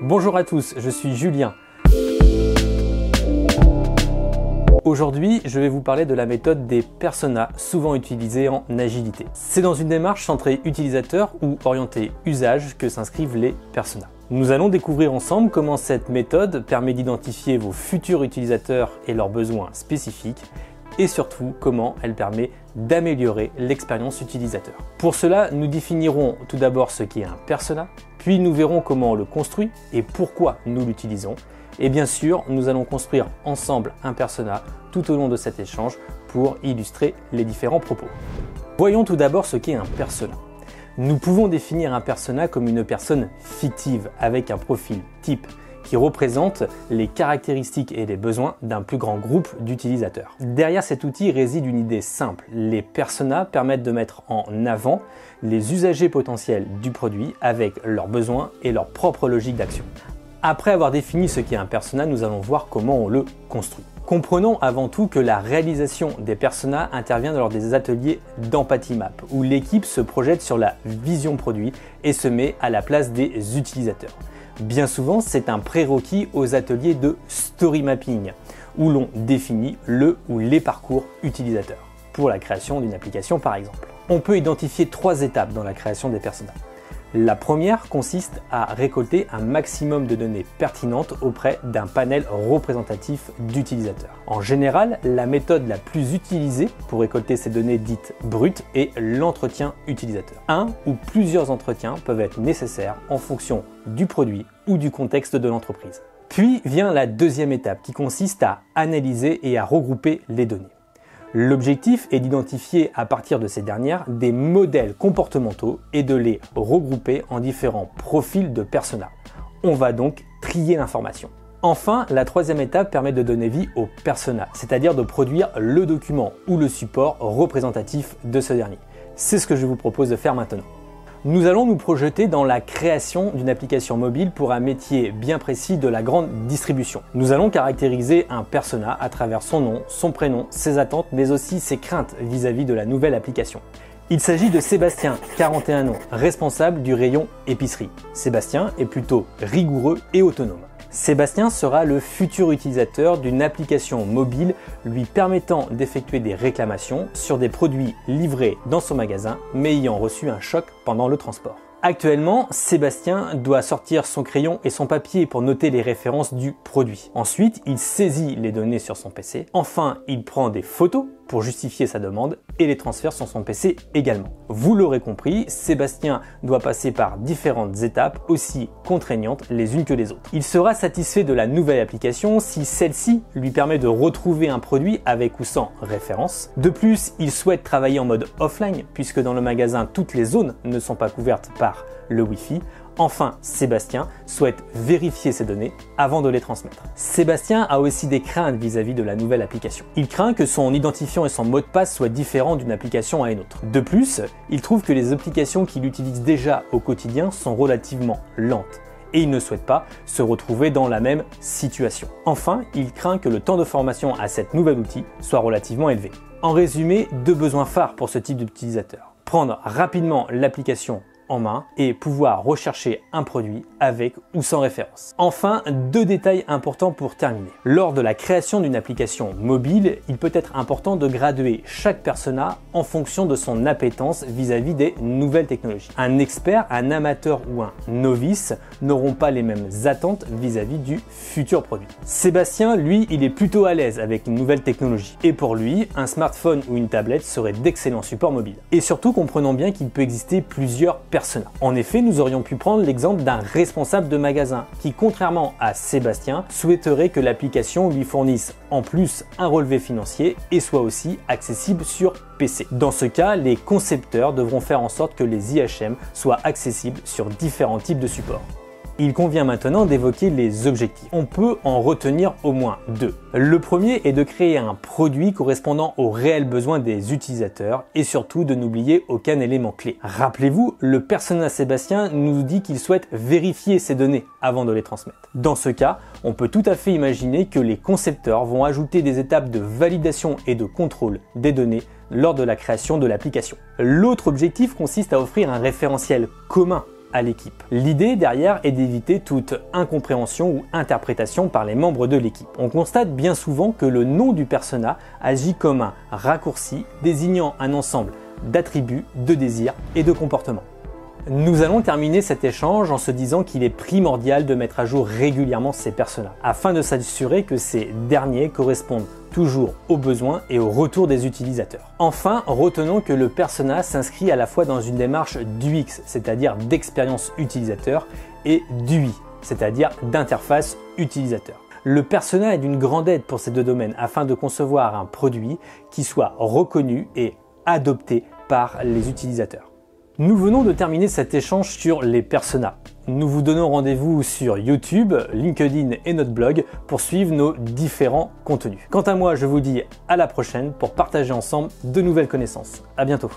Bonjour à tous, je suis Julien. Aujourd'hui, je vais vous parler de la méthode des personas, souvent utilisée en agilité. C'est dans une démarche centrée utilisateur ou orientée usage que s'inscrivent les personas. Nous allons découvrir ensemble comment cette méthode permet d'identifier vos futurs utilisateurs et leurs besoins spécifiques, et surtout comment elle permet d'améliorer l'expérience utilisateur. Pour cela, nous définirons tout d'abord ce qu'est un persona, puis nous verrons comment on le construit et pourquoi nous l'utilisons. Et bien sûr, nous allons construire ensemble un persona tout au long de cet échange pour illustrer les différents propos. Voyons tout d'abord ce qu'est un persona. Nous pouvons définir un persona comme une personne fictive avec un profil type qui représente les caractéristiques et les besoins d'un plus grand groupe d'utilisateurs. Derrière cet outil réside une idée simple. Les personas permettent de mettre en avant les usagers potentiels du produit avec leurs besoins et leur propre logique d'action. Après avoir défini ce qu'est un persona, nous allons voir comment on le construit. Comprenons avant tout que la réalisation des personas intervient lors des ateliers d'Empathy Map, où l'équipe se projette sur la vision produit et se met à la place des utilisateurs. Bien souvent, c'est un prérequis aux ateliers de story mapping, où l'on définit le ou les parcours utilisateurs, pour la création d'une application par exemple. On peut identifier 3 étapes dans la création des personas. La première consiste à récolter un maximum de données pertinentes auprès d'un panel représentatif d'utilisateurs. En général, la méthode la plus utilisée pour récolter ces données dites brutes est l'entretien utilisateur. Un ou plusieurs entretiens peuvent être nécessaires en fonction du produit ou du contexte de l'entreprise. Puis vient la deuxième étape qui consiste à analyser et à regrouper les données. L'objectif est d'identifier à partir de ces dernières des modèles comportementaux et de les regrouper en différents profils de personas. On va donc trier l'information. Enfin, la troisième étape permet de donner vie au persona, c'est-à-dire de produire le document ou le support représentatif de ce dernier. C'est ce que je vous propose de faire maintenant. Nous allons nous projeter dans la création d'une application mobile pour un métier bien précis de la grande distribution. Nous allons caractériser un persona à travers son nom, son prénom, ses attentes, mais aussi ses craintes vis-à-vis de la nouvelle application. Il s'agit de Sébastien, 41 ans, responsable du rayon épicerie. Sébastien est plutôt rigoureux et autonome. Sébastien sera le futur utilisateur d'une application mobile lui permettant d'effectuer des réclamations sur des produits livrés dans son magasin mais ayant reçu un choc pendant le transport. Actuellement, Sébastien doit sortir son crayon et son papier pour noter les références du produit. Ensuite, il saisit les données sur son PC. Enfin, il prend des photos pour justifier sa demande et les transfère sur son PC également. Vous l'aurez compris, Sébastien doit passer par différentes étapes aussi contraignantes les unes que les autres. Il sera satisfait de la nouvelle application si celle-ci lui permet de retrouver un produit avec ou sans référence. De plus, il souhaite travailler en mode offline puisque dans le magasin, toutes les zones ne sont pas couvertes par le Wi-Fi. Enfin, Sébastien souhaite vérifier ses données avant de les transmettre. Sébastien a aussi des craintes vis-à-vis de la nouvelle application. Il craint que son identifiant et son mot de passe soient différents d'une application à une autre. De plus, il trouve que les applications qu'il utilise déjà au quotidien sont relativement lentes et il ne souhaite pas se retrouver dans la même situation. Enfin, il craint que le temps de formation à cet nouvel outil soit relativement élevé. En résumé, 2 besoins phares pour ce type d'utilisateur. Prendre rapidement l'application en main et pouvoir rechercher un produit avec ou sans référence. Enfin, 2 détails importants pour terminer. Lors de la création d'une application mobile, il peut être important de graduer chaque persona en fonction de son appétence vis-à-vis des nouvelles technologies. Un expert, un amateur ou un novice n'auront pas les mêmes attentes vis-à-vis du futur produit. Sébastien, lui, il est plutôt à l'aise avec une nouvelle technologie et pour lui, un smartphone ou une tablette serait d'excellents supports mobiles. Et surtout, comprenons bien qu'il peut exister plusieurs personas. En effet, nous aurions pu prendre l'exemple d'un responsable de magasin qui, contrairement à Sébastien, souhaiterait que l'application lui fournisse en plus un relevé financier et soit aussi accessible sur PC. Dans ce cas, les concepteurs devront faire en sorte que les IHM soient accessibles sur différents types de supports. Il convient maintenant d'évoquer les objectifs. On peut en retenir au moins 2. Le premier est de créer un produit correspondant aux réels besoins des utilisateurs et surtout de n'oublier aucun élément clé. Rappelez-vous, le persona Sébastien nous dit qu'il souhaite vérifier ses données avant de les transmettre. Dans ce cas, on peut tout à fait imaginer que les concepteurs vont ajouter des étapes de validation et de contrôle des données lors de la création de l'application. L'autre objectif consiste à offrir un référentiel commun à l'équipe. L'idée derrière est d'éviter toute incompréhension ou interprétation par les membres de l'équipe. On constate bien souvent que le nom du persona agit comme un raccourci désignant un ensemble d'attributs, de désirs et de comportements. Nous allons terminer cet échange en se disant qu'il est primordial de mettre à jour régulièrement ces personas, afin de s'assurer que ces derniers correspondent toujours aux besoins et aux retours des utilisateurs. Enfin, retenons que le persona s'inscrit à la fois dans une démarche d'UX, c'est-à-dire d'expérience utilisateur, et d'UI, c'est-à-dire d'interface utilisateur. Le persona est d'une grande aide pour ces deux domaines afin de concevoir un produit qui soit reconnu et adopté par les utilisateurs. Nous venons de terminer cet échange sur les personas. Nous vous donnons rendez-vous sur YouTube, LinkedIn et notre blog pour suivre nos différents contenus. Quant à moi, je vous dis à la prochaine pour partager ensemble de nouvelles connaissances. À bientôt.